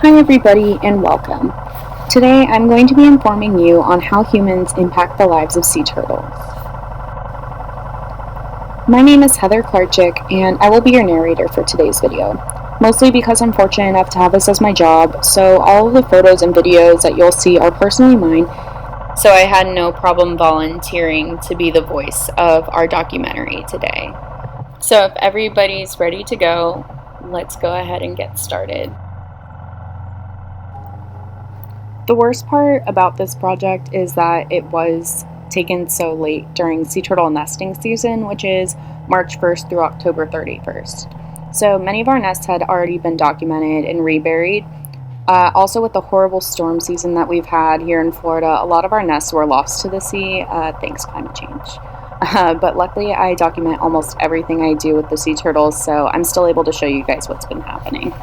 Hi everybody and welcome. Today I'm going to be informing you on how humans impact the lives of sea turtles. My name is Heather Klarchik and I will be your narrator for today's video, mostly because I'm fortunate enough to have this as my job, so all of the photos and videos that you'll see are personally mine, so I had no problem volunteering to be the voice of our documentary today. So if everybody's ready to go, let's go ahead and get started. The worst part about this project is that it was taken so late during sea turtle nesting season, which is March 1st through October 31st. So many of our nests had already been documented and reburied. Also, with the horrible storm season that we've had here in Florida, a lot of our nests were lost to the sea thanks to climate change. But luckily, I document almost everything I do with the sea turtles, so I'm still able to show you guys what's been happening.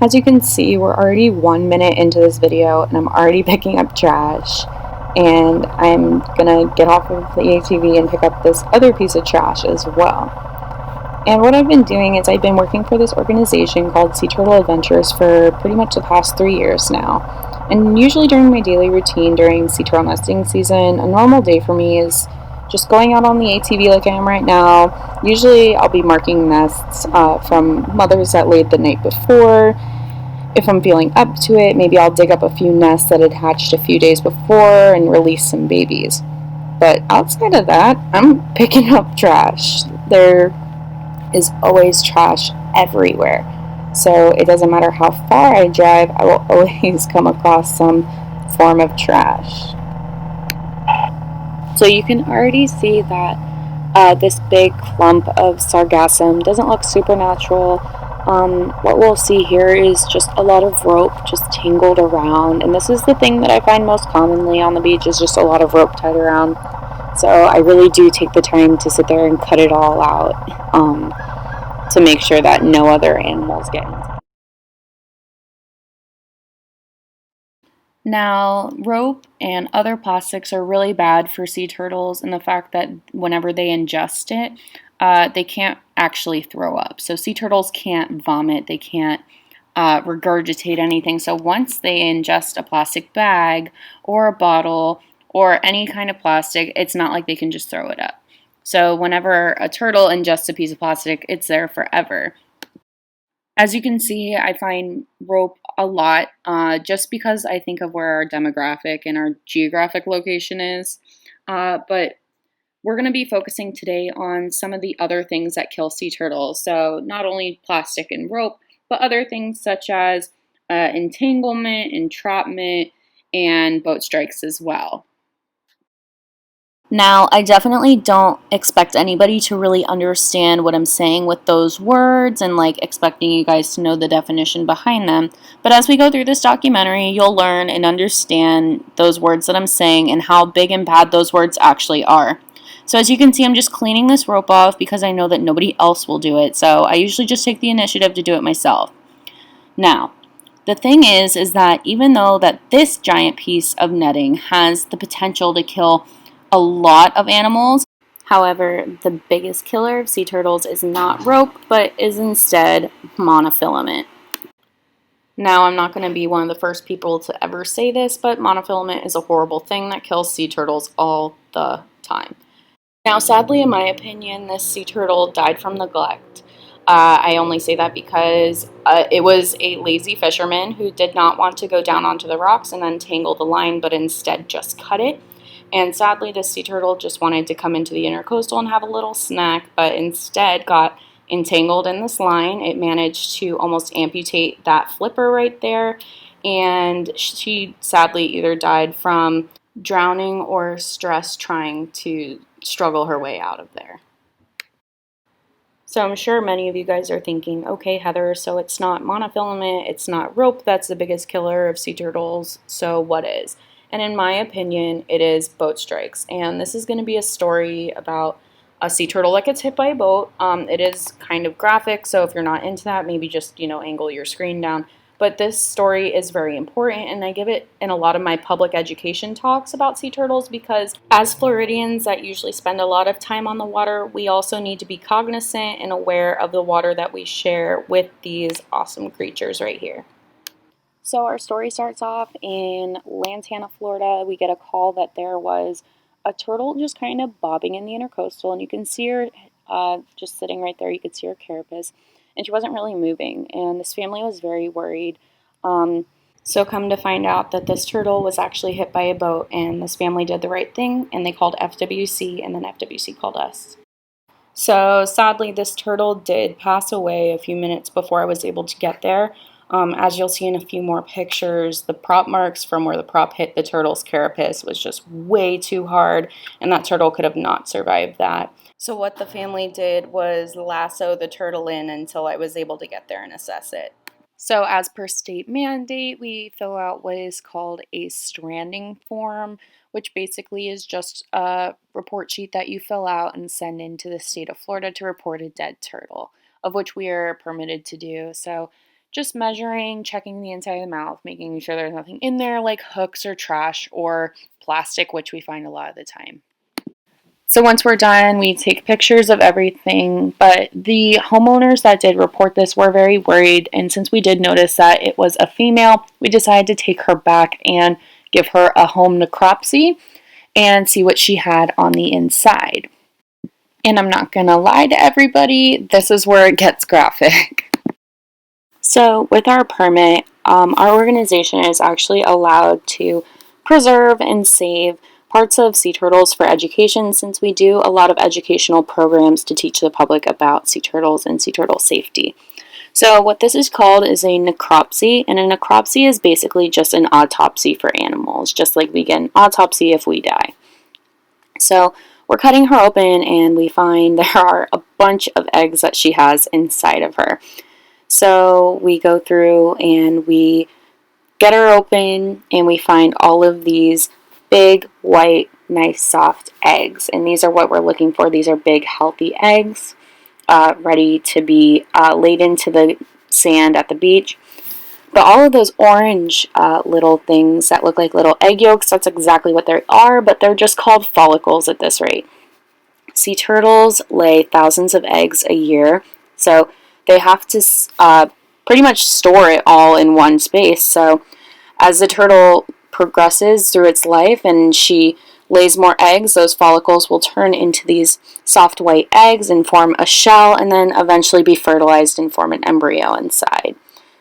As you can see, we're already 1 minute into this video and I'm already picking up trash. And I'm gonna get off of the ATV and pick up this other piece of trash as well. And what I've been doing is I've been working for this organization called Sea Turtle Adventures for pretty much the past 3 years now. And usually during my daily routine during sea turtle nesting season, a normal day for me is just going out on the ATV like I am right now. Usually I'll be marking nests from mothers that laid the night before. If I'm feeling up to it, maybe I'll dig up a few nests that had hatched a few days before and release some babies. But outside of that, I'm picking up trash. There is always trash everywhere. So it doesn't matter how far I drive, I will always come across some form of trash. So you can already see that this big clump of sargassum doesn't look supernatural. What we'll see here is just a lot of rope just tangled around, and this is the thing that I find most commonly on the beach is just a lot of rope tied around. So I really do take the time to sit there and cut it all out to make sure that no other animals get into it. Now, rope and other plastics are really bad for sea turtles in the fact that whenever they ingest it, they can't actually throw up. So sea turtles can't vomit, they can't regurgitate anything. So once they ingest a plastic bag or a bottle or any kind of plastic, it's not like they can just throw it up. So whenever a turtle ingests a piece of plastic, it's there forever. As you can see, I find rope a lot just because I think of where our demographic and our geographic location is. But we're going to be focusing today on some of the other things that kill sea turtles. So not only plastic and rope, but other things such as entanglement, entrapment, and boat strikes as well. Now, I definitely don't expect anybody to really understand what I'm saying with those words and like expecting you guys to know the definition behind them. But as we go through this documentary, you'll learn and understand those words that I'm saying and how big and bad those words actually are. So as you can see, I'm just cleaning this rope off because I know that nobody else will do it. So I usually just take the initiative to do it myself. Now, the thing is that even though that this giant piece of netting has the potential to kill a lot of animals, however, the biggest killer of sea turtles is not rope, but is instead monofilament. Now, I'm not going to be one of the first people to ever say this, but monofilament is a horrible thing that kills sea turtles all the time. Now, sadly, in my opinion, this sea turtle died from neglect. I only say that because it was a lazy fisherman who did not want to go down onto the rocks and untangle the line, but instead just cut it. And sadly, this sea turtle just wanted to come into the intercoastal and have a little snack, but instead got entangled in this line. It managed to almost amputate that flipper right there, and she sadly either died from drowning or stress trying to struggle her way out of there. So I'm sure many of you guys are thinking, okay, Heather, so it's not monofilament, it's not rope that's the biggest killer of sea turtles, so what is? And in my opinion, it is boat strikes. And this is going to be a story about a sea turtle that gets hit by a boat. It is kind of graphic, so if you're not into that, maybe just, angle your screen down. But this story is very important, and I give it in a lot of my public education talks about sea turtles because as Floridians that usually spend a lot of time on the water, we also need to be cognizant and aware of the water that we share with these awesome creatures right here. So our story starts off in Lantana, Florida. We get a call that there was a turtle just kind of bobbing in the intercoastal, and you can see her just sitting right there. You could see her carapace, and she wasn't really moving. And this family was very worried. Um, so come to find out that this turtle was actually hit by a boat, and this family did the right thing, and they called FWC, and then FWC called us. So sadly, this turtle did pass away a few minutes before I was able to get there. As you'll see in a few more pictures, the prop marks from where the prop hit the turtle's carapace was just way too hard, and that turtle could have not survived that. So what the family did was lasso the turtle in until I was able to get there and assess it. So, as per state mandate, we fill out what is called a stranding form, which basically is just a report sheet that you fill out and send into the state of Florida to report a dead turtle, of which we are permitted to do. So, just measuring, checking the inside of the mouth, making sure there's nothing in there like hooks or trash or plastic, which we find a lot of the time. So once we're done, we take pictures of everything, but the homeowners that did report this were very worried, and since we did notice that it was a female, we decided to take her back and give her a home necropsy and see what she had on the inside. And I'm not gonna lie to everybody, this is where it gets graphic. So with our permit, our organization is actually allowed to preserve and save parts of sea turtles for education, since we do a lot of educational programs to teach the public about sea turtles and sea turtle safety. So what this is called is a necropsy, and a necropsy is basically just an autopsy for animals, just like we get an autopsy if we die. So we're cutting her open and we find there are a bunch of eggs that she has inside of her. So we go through and we get her open and we find all of these big, white, nice, soft eggs. And these are what we're looking for. These are big, healthy eggs ready to be laid into the sand at the beach. But all of those orange little things that look like little egg yolks, that's exactly what they are, but they're just called follicles at this rate. Sea turtles lay thousands of eggs a year, so they have to pretty much store it all in one space. So as the turtle progresses through its life and she lays more eggs, those follicles will turn into these soft white eggs and form a shell and then eventually be fertilized and form an embryo inside.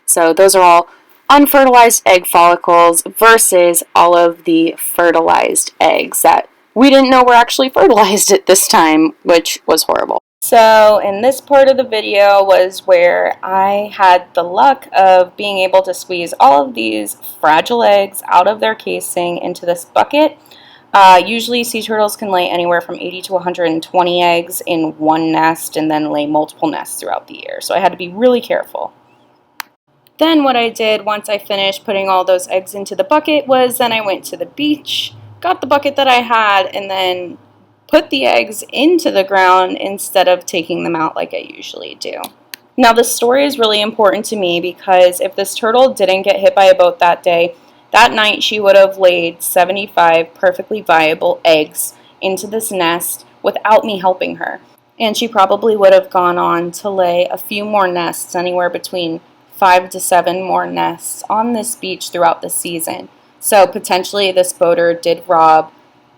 So those are all unfertilized egg follicles versus all of the fertilized eggs that we didn't know were actually fertilized at this time, which was horrible. So in this part of the video was where I had the luck of being able to squeeze all of these fragile eggs out of their casing into this bucket. Usually sea turtles can lay anywhere from 80 to 120 eggs in one nest and then lay multiple nests throughout the year. So I had to be really careful. Then what I did once I finished putting all those eggs into the bucket was then I went to the beach, got the bucket that I had, and then put the eggs into the ground instead of taking them out like I usually do. Now this story is really important to me because if this turtle didn't get hit by a boat that day, that night she would have laid 75 perfectly viable eggs into this nest without me helping her. And she probably would have gone on to lay a few more nests, anywhere between 5 to 7 more nests on this beach throughout the season. So potentially this boater did rob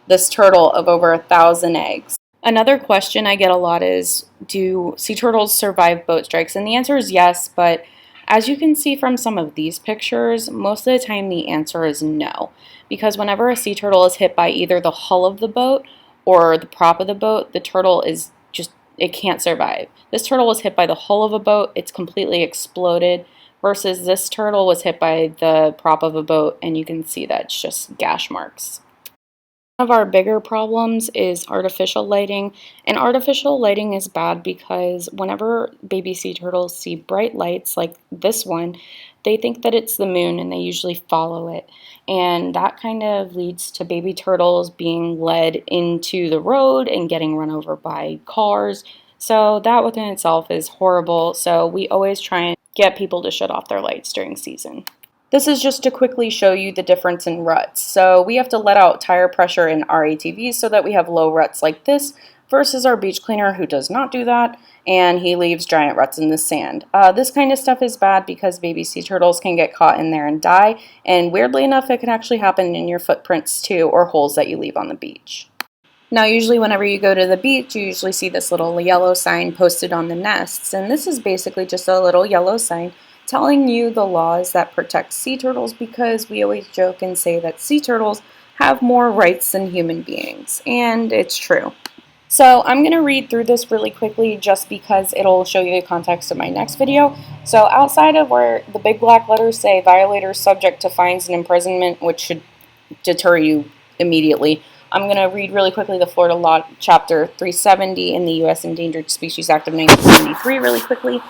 this turtle of over 1,000 eggs. Another question I get a lot is, do sea turtles survive boat strikes? And the answer is yes, but as you can see from some of these pictures, most of the time the answer is no. Because whenever a sea turtle is hit by either the hull of the boat or the prop of the boat, the turtle is just, it can't survive. This turtle was hit by the hull of a boat, it's completely exploded, versus this turtle was hit by the prop of a boat, and you can see that it's just gash marks. One of our bigger problems is artificial lighting, and artificial lighting is bad because whenever baby sea turtles see bright lights like this one, they think that it's the moon and they usually follow it, and that kind of leads to baby turtles being led into the road and getting run over by cars. So that within itself is horrible, so we always try and get people to shut off their lights during season. This is just to quickly show you the difference in ruts. So we have to let out tire pressure in our ATVs so that we have low ruts like this versus our beach cleaner who does not do that, and he leaves giant ruts in the sand. This kind of stuff is bad because baby sea turtles can get caught in there and die, and weirdly enough, it can actually happen in your footprints too, or holes that you leave on the beach. Now, usually whenever you go to the beach, you usually see this little yellow sign posted on the nests, and this is basically just a little yellow sign telling you the laws that protect sea turtles, because we always joke and say that sea turtles have more rights than human beings, and it's true. So I'm going to read through this really quickly just because it'll show you the context of my next video. So outside of where the big black letters say violators subject to fines and imprisonment, which should deter you immediately, I'm going to read really quickly the Florida Law Chapter 370 in the U.S. Endangered Species Act of 1973 really quickly.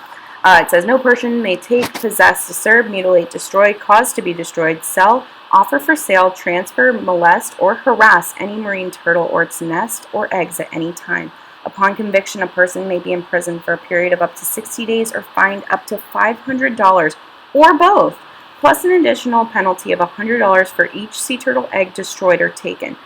It says, no person may take, possess, disturb, mutilate, destroy, cause to be destroyed, sell, offer for sale, transfer, molest, or harass any marine turtle or its nest or eggs at any time. Upon conviction, a person may be imprisoned for a period of up to 60 days or fined up to $500 or both, plus an additional penalty of $100 for each sea turtle egg destroyed or taken.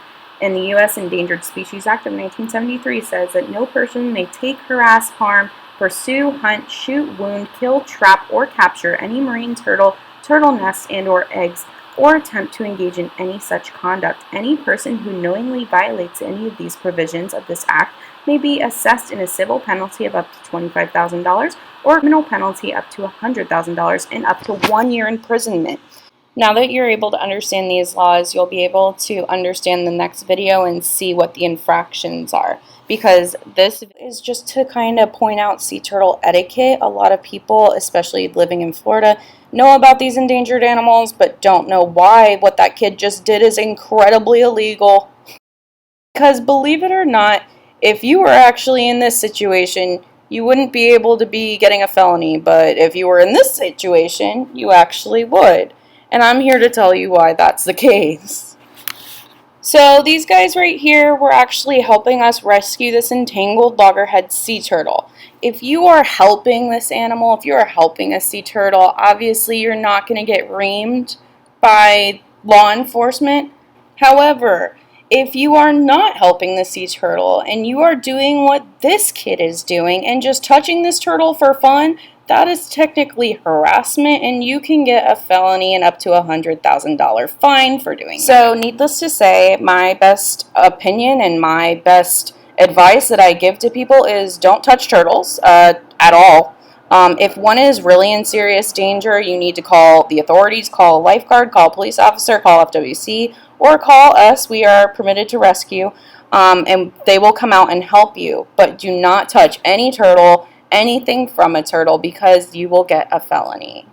And the U.S. Endangered Species Act of 1973 says that no person may take, harass, harm, pursue, hunt, shoot, wound, kill, trap, or capture any marine turtle, turtle nests, and or eggs, or attempt to engage in any such conduct. Any person who knowingly violates any of these provisions of this act may be assessed in a civil penalty of up to $25,000 or a criminal penalty up to $100,000 and up to 1 year imprisonment. Now that you're able to understand these laws, you'll be able to understand the next video and see what the infractions are, because this is just to kind of point out sea turtle etiquette. A lot of people, especially living in Florida, know about these endangered animals but don't know why what that kid just did is incredibly illegal. Because believe it or not, if you were actually in this situation, you wouldn't be able to be getting a felony, but if you were in this situation, you actually would. And I'm here to tell you why that's the case. So these guys right here were actually helping us rescue this entangled loggerhead sea turtle. If you are helping this animal, if you are helping a sea turtle, obviously you're not going to get reamed by law enforcement. However, if you are not helping the sea turtle and you are doing what this kid is doing and just touching this turtle for fun, that is technically harassment, and you can get a felony and up to a $100,000 fine for doing that. So needless to say, my best opinion and my best advice that I give to people is don't touch turtles at all. If one is really in serious danger, you need to call the authorities, call a lifeguard, call a police officer, call FWC, or call us. We are permitted to rescue, and they will come out and help you. But do not touch any turtle, anything from a turtle, because you will get a felony.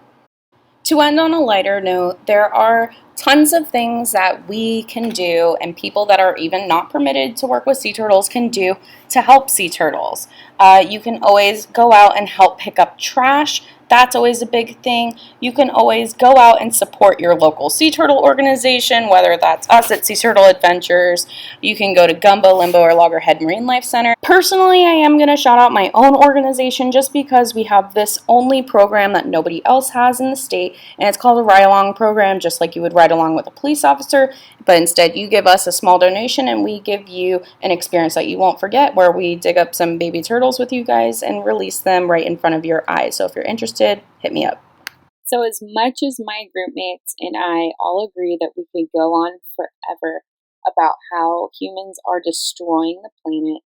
To end on a lighter note, there are tons of things that we can do and people that are even not permitted to work with sea turtles can do to help sea turtles. You can always go out and help pick up trash. That's always a big thing. You can always go out and support your local sea turtle organization, whether that's us at Sea Turtle Adventures. You can go to Gumbo, Limbo, or Loggerhead Marine Life Center. Personally, I am going to shout out my own organization just because we have this only program that nobody else has in the state, and it's called a ride-along program, just like you would ride along with a police officer, but instead you give us a small donation and we give you an experience that you won't forget, where we dig up some baby turtles with you guys and release them right in front of your eyes. So if you're interested, hit me up. So as much as my group mates and I all agree that we could go on forever about how humans are destroying the planet,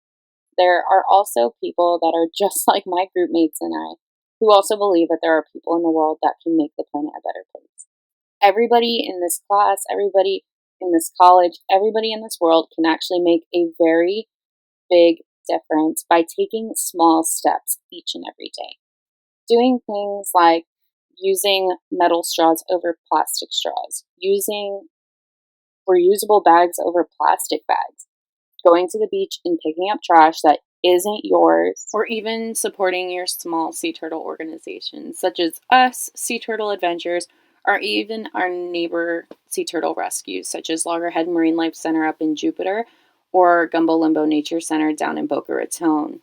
there are also people that are just like my group mates and I, who also believe that there are people in the world that can make the planet a better place. Everybody in this class, everybody in this college, everybody in this world can actually make a very big difference by taking small steps each and every day. Doing things like using metal straws over plastic straws, using reusable bags over plastic bags, going to the beach and picking up trash that isn't yours, or even supporting your small sea turtle organizations, such as us, Sea Turtle Adventures, or even our neighbor sea turtle rescues, such as Loggerhead Marine Life Center up in Jupiter, or Gumbo Limbo Nature Center down in Boca Raton.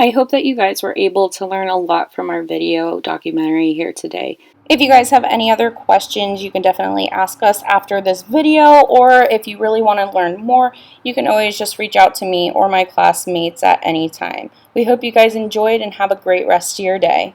I hope that you guys were able to learn a lot from our video documentary here today. If you guys have any other questions, you can definitely ask us after this video, or if you really want to learn more, you can always just reach out to me or my classmates at any time. We hope you guys enjoyed and have a great rest of your day.